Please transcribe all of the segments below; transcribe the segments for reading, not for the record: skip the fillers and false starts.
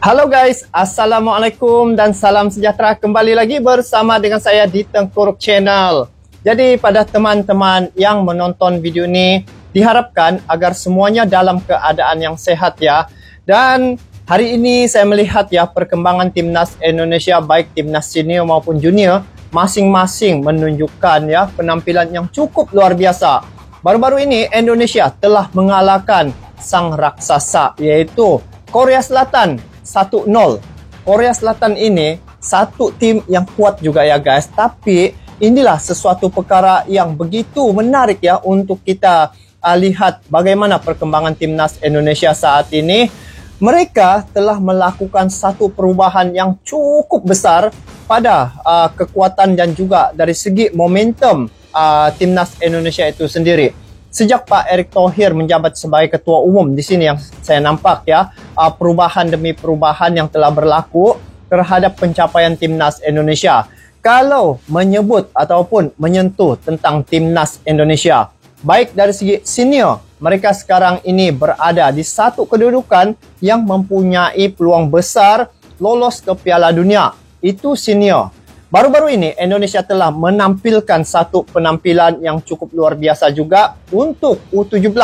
Halo guys, Assalamualaikum dan salam sejahtera. Kembali lagi bersama dengan saya di Tengkuruk Channel. Jadi pada teman-teman yang menonton video ini, diharapkan agar semuanya dalam keadaan yang sehat ya. Dan hari ini saya melihat ya perkembangan timnas Indonesia, baik timnas senior maupun junior, masing-masing menunjukkan ya penampilan yang cukup luar biasa. Baru-baru ini Indonesia telah mengalahkan sang raksasa, yaitu Korea Selatan 1-0. Korea Selatan ini satu tim yang kuat juga ya guys. Tapi inilah sesuatu perkara yang begitu menarik ya untuk kita lihat bagaimana perkembangan timnas Indonesia saat ini. Mereka telah melakukan satu perubahan yang cukup besar pada kekuatan dan juga dari segi momentum timnas Indonesia itu sendiri. Sejak Pak Erick Thohir menjabat sebagai ketua umum, di sini yang saya nampak ya, perubahan demi perubahan yang telah berlaku terhadap pencapaian timnas Indonesia. Kalau menyebut ataupun menyentuh tentang timnas Indonesia, baik dari segi senior, mereka sekarang ini berada di satu kedudukan yang mempunyai peluang besar lolos ke Piala Dunia. Itu senior. Baru-baru ini Indonesia telah menampilkan satu penampilan yang cukup luar biasa juga untuk U17.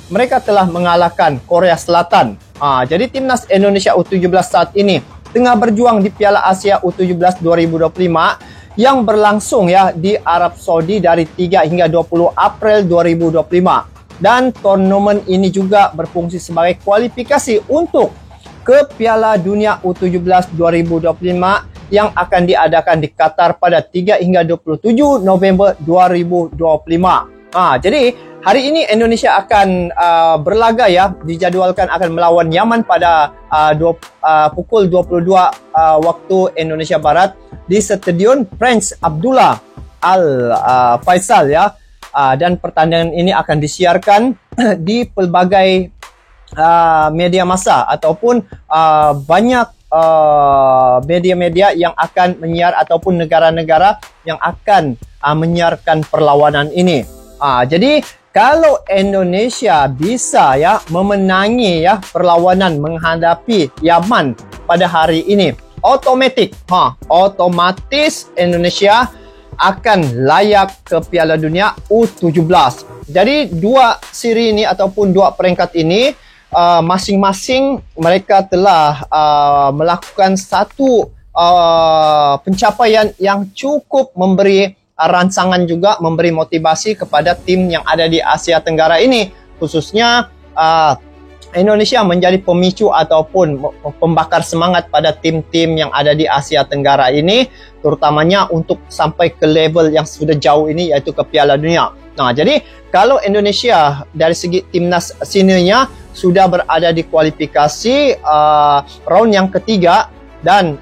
Mereka telah mengalahkan Korea Selatan. Jadi timnas Indonesia U17 saat ini tengah berjuang di Piala Asia U17 2025 yang berlangsung ya di Arab Saudi dari 3 hingga 20 April 2025. Dan turnamen ini juga berfungsi sebagai kualifikasi untuk ke Piala Dunia U17 2025 yang akan diadakan di Qatar pada 3 hingga 27 November 2025. Jadi hari ini Indonesia akan berlaga ya, dijadwalkan akan melawan Yaman pada pukul 22 waktu Indonesia Barat di Stadion Prince Abdullah Al Faisal ya. Dan pertandingan ini akan disiarkan di pelbagai media massa ataupun banyak media-media yang akan menyiar ataupun negara-negara yang akan menyiarkan perlawanan ini. Jadi kalau Indonesia bisa ya memenangi ya perlawanan menghadapi Yaman pada hari ini, otomatis Indonesia akan layak ke Piala Dunia U17. Jadi dua siri ini ataupun dua peringkat ini masing-masing mereka telah melakukan satu pencapaian yang cukup memberi rangsangan juga, memberi motivasi kepada tim yang ada di Asia Tenggara ini. Khususnya Indonesia menjadi pemicu ataupun pembakar semangat pada tim-tim yang ada di Asia Tenggara ini, terutamanya untuk sampai ke level yang sudah jauh ini, yaitu ke Piala Dunia. Jadi kalau Indonesia dari segi timnas seniornya sudah berada di kualifikasi round yang ketiga dan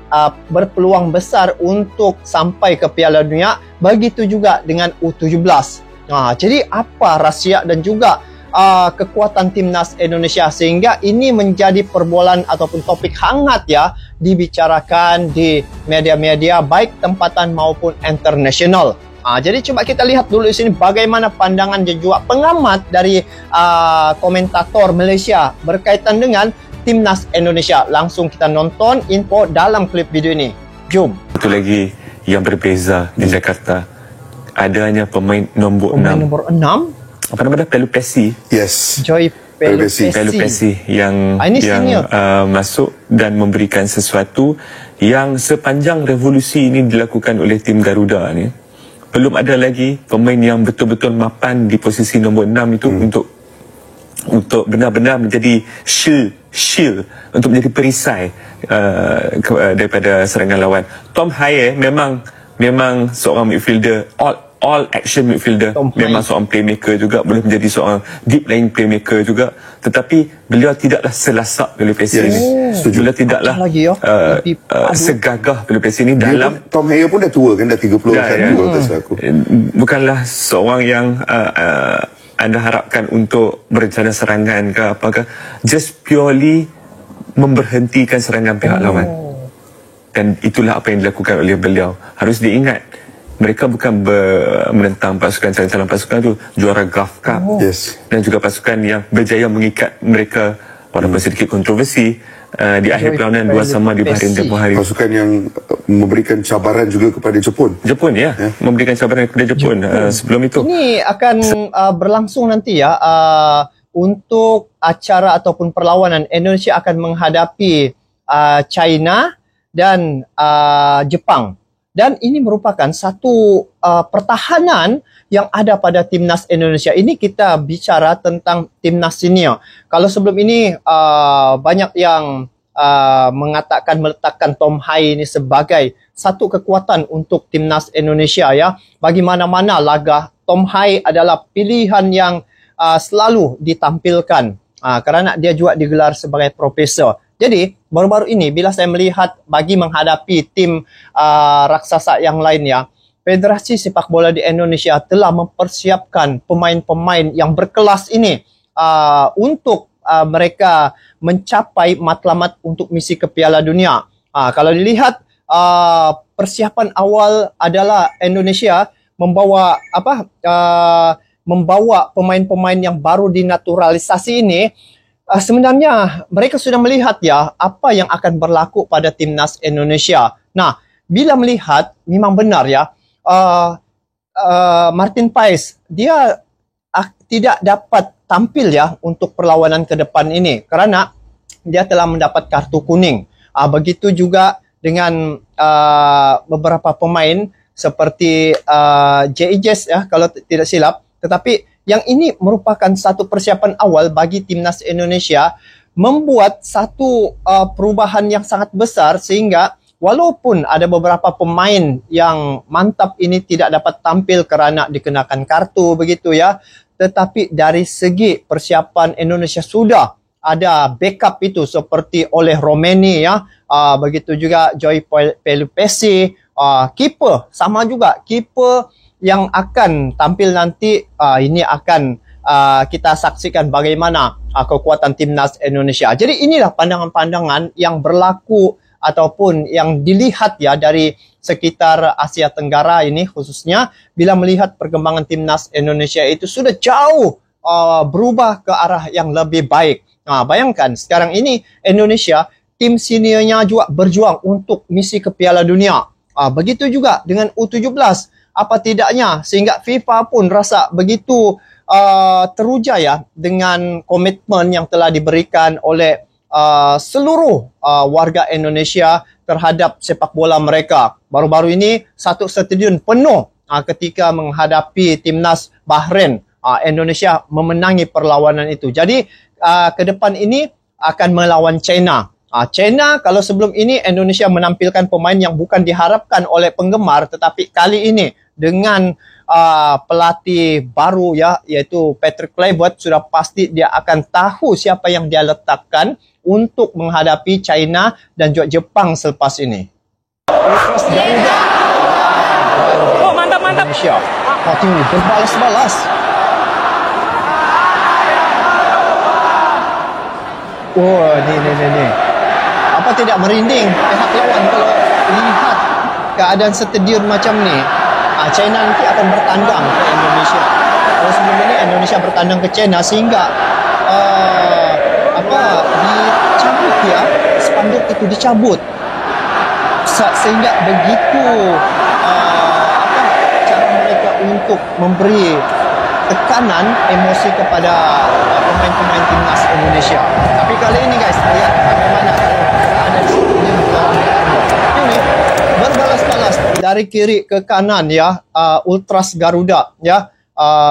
berpeluang besar untuk sampai ke Piala Dunia, begitu juga dengan U17. Jadi apa rahsia dan juga kekuatan timnas Indonesia sehingga ini menjadi perbualan ataupun topik hangat ya dibicarakan di media-media baik tempatan maupun internasional. Jadi coba kita lihat dulu di sini bagaimana pandangan dan juga pengamat dari komentator Malaysia berkaitan dengan timnas Indonesia. Langsung kita nonton info dalam klip video ini. Jom. Satu lagi yang berbeza di Jakarta, adanya pemain nombor 6. Pemain nombor 6? Apa nama dia? Pelupessy. Yes. Joy Pelupessy yang masuk dan memberikan sesuatu yang sepanjang revolusi ini dilakukan oleh tim Garuda ni. Belum ada lagi pemain yang betul-betul mapan di posisi nombor 6 itu untuk benar-benar menjadi shield untuk menjadi perisai daripada serangan lawan. Tom Haye memang seorang midfielder, all action midfielder, memang seorang playmaker juga, boleh menjadi seorang deep line playmaker juga, tetapi beliau tidaklah selasak Pelupessy ini. Beliau tidaklah segagah Pelupessy ini dalam. Tom Haye pun dah tua kan, dah 30 bukanlah seorang yang anda harapkan untuk berencana serangan ke apakah, just purely memberhentikan serangan pihak lawan. Dan itulah apa yang dilakukan oleh beliau. Harus diingat, mereka bukan menentang pasukan calon-calon pasukan itu juara Gulf Cup, yes, dan juga pasukan yang berjaya mengikat mereka walaupun sedikit kontroversi di akhir perlawanan dua sama di Bahrain tempoh hari. Pasukan yang memberikan cabaran juga kepada Jepun. Jepun ya, memberikan cabaran kepada Jepun. Sebelum itu. Ini akan berlangsung nanti ya untuk acara ataupun perlawanan. Indonesia akan menghadapi China dan Jepang. Dan ini merupakan satu pertahanan yang ada pada timnas Indonesia. Ini kita bicara tentang timnas senior. Kalau sebelum ini banyak yang meletakkan Tom Hai ini sebagai satu kekuatan untuk timnas Indonesia ya. Bagi mana-mana laga, Tom Hai adalah pilihan yang selalu ditampilkan kerana dia juga digelar sebagai profesor. Jadi, baru-baru ini bila saya melihat bagi menghadapi tim raksasa yang lainnya, Federasi Sepak Bola di Indonesia telah mempersiapkan pemain-pemain yang berkelas ini untuk mereka mencapai matlamat untuk misi ke Piala Dunia. Kalau dilihat persiapan awal adalah Indonesia membawa pemain-pemain yang baru dinaturalisasi ini. Sebenarnya mereka sudah melihat ya apa yang akan berlaku pada timnas Indonesia. Nah, bila melihat memang benar ya Martin Paes dia tidak dapat tampil ya untuk perlawanan ke depan ini kerana dia telah mendapat kartu kuning. Begitu juga dengan beberapa pemain seperti J.I.J.S ya kalau tidak silap. Tetapi yang ini merupakan satu persiapan awal bagi timnas Indonesia membuat satu perubahan yang sangat besar sehingga walaupun ada beberapa pemain yang mantap ini tidak dapat tampil kerana dikenakan kartu begitu ya, tetapi dari segi persiapan Indonesia sudah ada backup itu seperti oleh Romeni ya, begitu juga Joy Pelupesi, kiper sama juga kiper yang akan tampil nanti. Ini akan kita saksikan bagaimana kekuatan timnas Indonesia. Jadi inilah pandangan-pandangan yang berlaku ataupun yang dilihat ya dari sekitar Asia Tenggara ini khususnya bila melihat perkembangan timnas Indonesia itu sudah jauh berubah ke arah yang lebih baik. Bayangkan sekarang ini Indonesia tim seniornya juga berjuang untuk misi ke Piala Dunia. Begitu juga dengan U17. Apa tidaknya sehingga FIFA pun rasa begitu teruja ya dengan komitmen yang telah diberikan oleh seluruh warga Indonesia terhadap sepak bola mereka. Baru-baru ini satu stadion penuh ketika menghadapi timnas Bahrain. Indonesia memenangi perlawanan itu. Jadi ke depan ini akan melawan China. China kalau sebelum ini Indonesia menampilkan pemain yang bukan diharapkan oleh penggemar, tetapi kali ini dengan pelatih baru ya yaitu Patrick Kluivert sudah pasti dia akan tahu siapa yang dia letakkan untuk menghadapi China dan juga Jepang selepas ini. Oh, mantap. Indonesia. Tinggi berbalas-balas. Oh, ni. Apa tidak merinding pihak lawan kalau lihat keadaan stadion macam ni? China nanti akan bertandang ke Indonesia. Kalau sebelum ini Indonesia bertandang ke China sehingga dicabut ya, spanduk itu dicabut. Sehingga begitu cara mereka untuk memberi tekanan emosi kepada pemain-pemain timnas Indonesia. Tapi kali ini guys, lihat bagaimana ada di sini ini berbalas-balas dari kiri ke kanan ya, Ultras Garuda ya,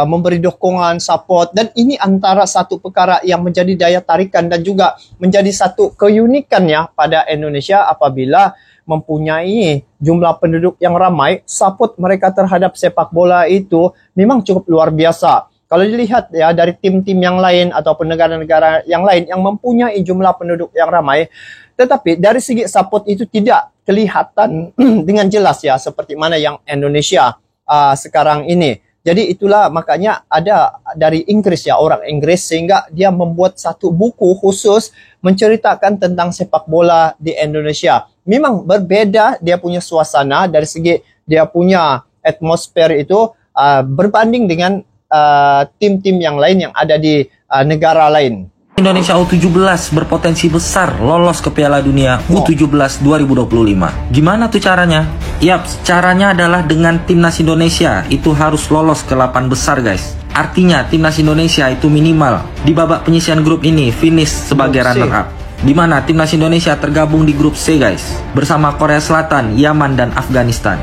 memberi dukungan, support, dan ini antara satu perkara yang menjadi daya tarikan dan juga menjadi satu keunikan ya pada Indonesia apabila mempunyai jumlah penduduk yang ramai, support mereka terhadap sepak bola itu memang cukup luar biasa. Kalau dilihat ya dari tim-tim yang lain ataupun negara-negara yang lain yang mempunyai jumlah penduduk yang ramai, tetapi dari segi support itu tidak kelihatan dengan jelas ya seperti mana yang Indonesia sekarang ini. Jadi itulah makanya ada dari Inggris ya, orang Inggris, sehingga dia membuat satu buku khusus menceritakan tentang sepak bola di Indonesia. Memang berbeda dia punya suasana dari segi dia punya atmosfer itu berbanding dengan tim-tim yang lain yang ada di negara lain. Indonesia U17 berpotensi besar lolos ke Piala Dunia U17 2025. Gimana tuh caranya? Yap, caranya adalah dengan timnas Indonesia itu harus lolos ke 8 besar guys. Artinya timnas Indonesia itu minimal di babak penyisihan grup ini finish sebagai runner up. Di mana timnas Indonesia tergabung di grup C guys, bersama Korea Selatan, Yaman, dan Afghanistan.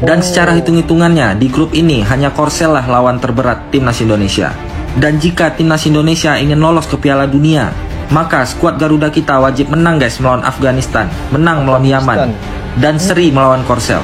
Dan secara hitung-hitungannya di grup ini hanya Korsel lah lawan terberat timnas Indonesia. Dan jika timnas Indonesia ingin lolos ke Piala Dunia, maka skuad Garuda kita wajib menang guys melawan Afghanistan, menang melawan Yaman, dan seri melawan Korsel.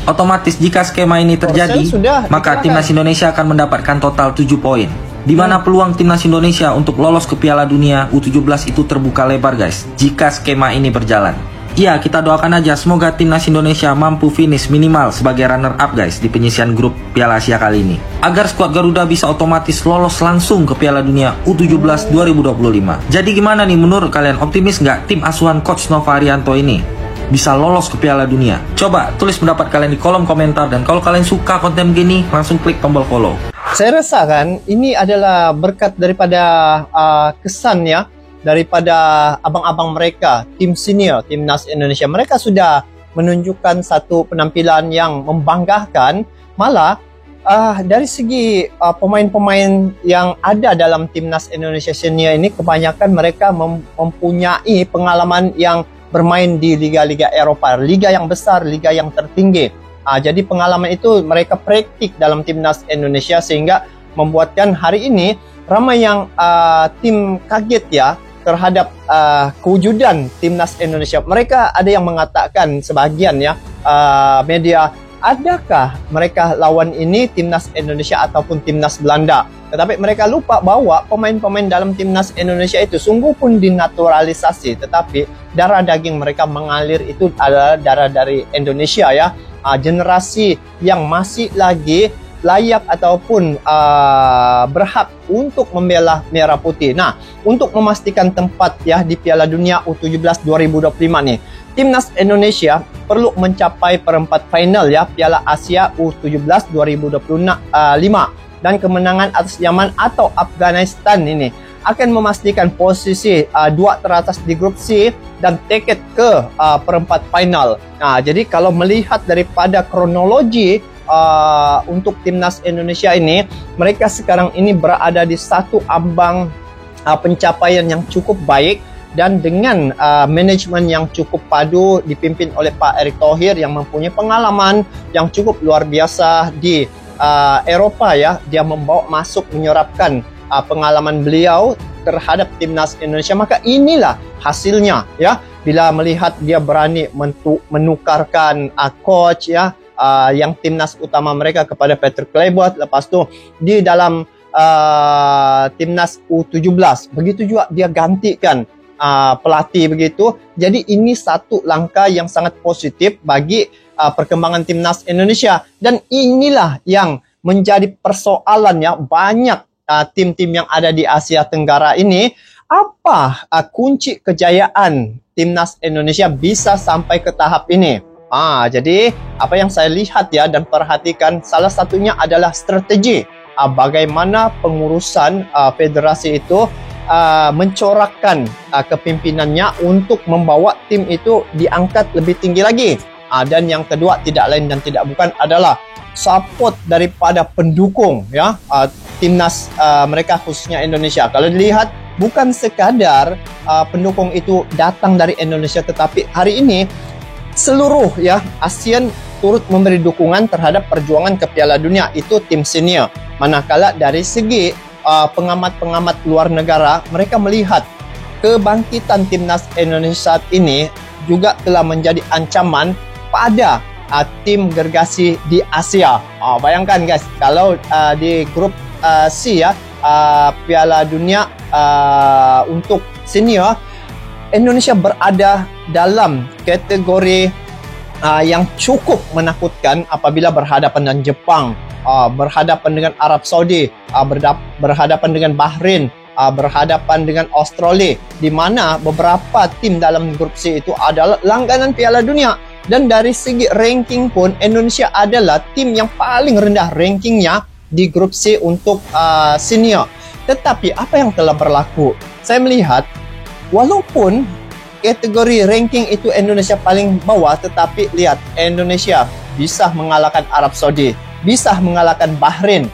Otomatis jika skema ini terjadi, maka timnas Indonesia akan mendapatkan total 7 poin. Di mana peluang timnas Indonesia untuk lolos ke Piala Dunia U17 itu terbuka lebar guys, jika skema ini berjalan. Ya, kita doakan aja semoga timnas Indonesia mampu finish minimal sebagai runner up guys di penyisihan grup Piala Asia kali ini, agar skuad Garuda bisa otomatis lolos langsung ke Piala Dunia U17 2025. Jadi gimana nih menurut kalian, optimis nggak tim asuhan Coach Nova Arianto ini bisa lolos ke Piala Dunia? Coba tulis pendapat kalian di kolom komentar, dan kalau kalian suka konten gini langsung klik tombol follow. Saya rasa kan ini adalah berkat daripada kesan ya, daripada abang-abang mereka, tim senior, timnas Indonesia. Mereka sudah menunjukkan satu penampilan yang membanggakan. Malah dari segi pemain-pemain yang ada dalam timnas Indonesia senior ini, kebanyakan mereka mempunyai pengalaman yang bermain di liga-liga Eropa, liga yang besar, liga yang tertinggi. Jadi pengalaman itu mereka praktik dalam timnas Indonesia, sehingga membuatkan hari ini ramai yang tim kaget ya terhadap kewujudan timnas Indonesia. Mereka ada yang mengatakan, sebagian ya media, adakah mereka lawan ini timnas Indonesia ataupun timnas Belanda? Tetapi mereka lupa bahwa pemain-pemain dalam timnas Indonesia itu sungguh pun dinaturalisasi, tetapi darah daging mereka mengalir itu adalah darah dari Indonesia ya. Generasi yang masih lagi layak ataupun berhak untuk membela merah putih. Nah, untuk memastikan tempat ya di Piala Dunia U17 2025 nih, timnas Indonesia perlu mencapai perempat final ya Piala Asia U17 2025, dan kemenangan atas Yaman atau Afghanistan ini akan memastikan posisi dua teratas di grup C dan tiket ke perempat final. Nah, jadi kalau melihat daripada kronologi untuk timnas Indonesia ini, mereka sekarang ini berada di satu ambang pencapaian yang cukup baik, dan dengan manajemen yang cukup padu dipimpin oleh Pak Erick Thohir yang mempunyai pengalaman yang cukup luar biasa di Eropa ya. Dia membawa masuk, menyerapkan pengalaman beliau terhadap timnas Indonesia. Maka inilah hasilnya ya, bila melihat dia berani menukarkan coach ya, yang timnas utama mereka kepada Patrick Kluivert. Lepas tu di dalam timnas U17 begitu juga dia gantikan pelatih begitu. Jadi ini satu langkah yang sangat positif bagi perkembangan timnas Indonesia, dan inilah yang menjadi persoalannya banyak tim-tim yang ada di Asia Tenggara ini. Apa kunci kejayaan timnas Indonesia bisa sampai ke tahap ini? Jadi apa yang saya lihat ya dan perhatikan, salah satunya adalah strategi bagaimana pengurusan federasi itu mencorakkan kepimpinannya untuk membawa tim itu diangkat lebih tinggi lagi. Dan yang kedua tidak lain dan tidak bukan adalah support daripada pendukung ya, timnas mereka khususnya Indonesia. Kalau dilihat bukan sekadar pendukung itu datang dari Indonesia, tetapi hari ini seluruh ya ASEAN turut memberi dukungan terhadap perjuangan ke Piala Dunia, itu tim senior. Manakala dari segi pengamat-pengamat luar negara, mereka melihat kebangkitan timnas Indonesia saat ini juga telah menjadi ancaman pada tim gergasi di Asia. Bayangkan guys, kalau di grup C ya, Piala Dunia untuk senior, Indonesia berada dalam kategori yang cukup menakutkan apabila berhadapan dengan Jepang, berhadapan dengan Arab Saudi, berhadapan dengan Bahrain, berhadapan dengan Australia, di mana beberapa tim dalam grup C itu adalah langganan Piala Dunia. Dan dari segi ranking pun Indonesia adalah tim yang paling rendah rankingnya di grup C untuk senior. Tetapi apa yang telah berlaku? Saya melihat walaupun kategori ranking itu Indonesia paling bawah, tetapi lihat Indonesia bisa mengalahkan Arab Saudi, bisa mengalahkan Bahrain.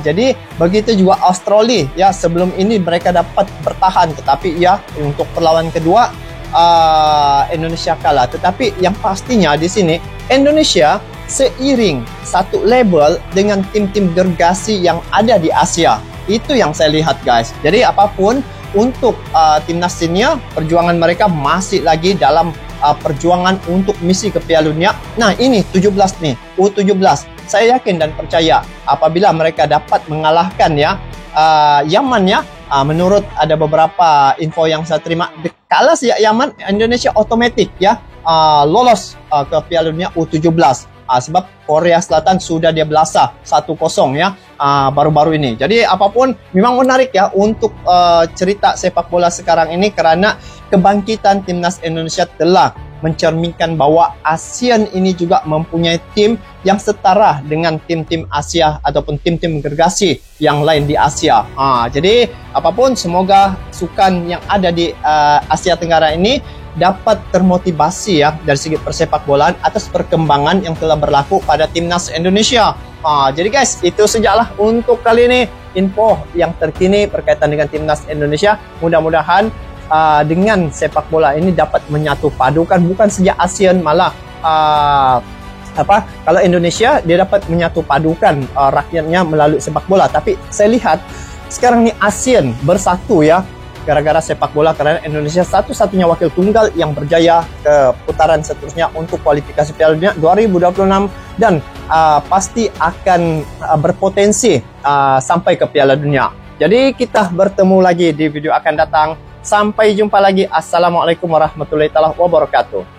Jadi begitu juga Australia. Ya, sebelum ini mereka dapat bertahan, tetapi ya untuk perlawanan kedua Indonesia kalah. Tetapi yang pastinya di sini Indonesia seiring satu level dengan tim-tim gergasi yang ada di Asia. Itu yang saya lihat, guys. Jadi apapun untuk timnas senior, perjuangan mereka masih lagi dalam perjuangan untuk misi ke Piala Dunia. Nah, ini 17 nih, U17. Saya yakin dan percaya apabila mereka dapat mengalahkan ya Yaman ya. Menurut ada beberapa info yang saya terima, kalah si Yaman, Indonesia otomatis ya lolos ke Piala Dunia U17. Sebab Korea Selatan sudah dia belasa 1-0 ya baru-baru ini. Jadi apapun memang menarik ya untuk cerita sepak bola sekarang ini, karena kebangkitan timnas Indonesia telah mencerminkan bahwa ASEAN ini juga mempunyai tim yang setara dengan tim-tim Asia ataupun tim-tim gergasi yang lain di Asia. Jadi apapun, semoga sukan yang ada di Asia Tenggara ini dapat termotivasi ya dari segi persepak bolaan atas perkembangan yang telah berlaku pada timnas Indonesia. Jadi guys, itu sajalah untuk kali ini info yang terkini berkaitan dengan timnas Indonesia. Mudah-mudahan dengan sepak bola ini dapat menyatu padukan, bukan saja ASEAN, malah kalau Indonesia dia dapat menyatu padukan rakyatnya melalui sepak bola. Tapi saya lihat sekarang ini ASEAN bersatu ya gara-gara sepak bola, karena Indonesia satu-satunya wakil tunggal yang berjaya ke putaran seterusnya untuk kualifikasi Piala Dunia 2026 dan pasti akan berpotensi sampai ke Piala Dunia. Jadi kita bertemu lagi di video akan datang. Sampai jumpa lagi. Assalamualaikum warahmatullahi wabarakatuh.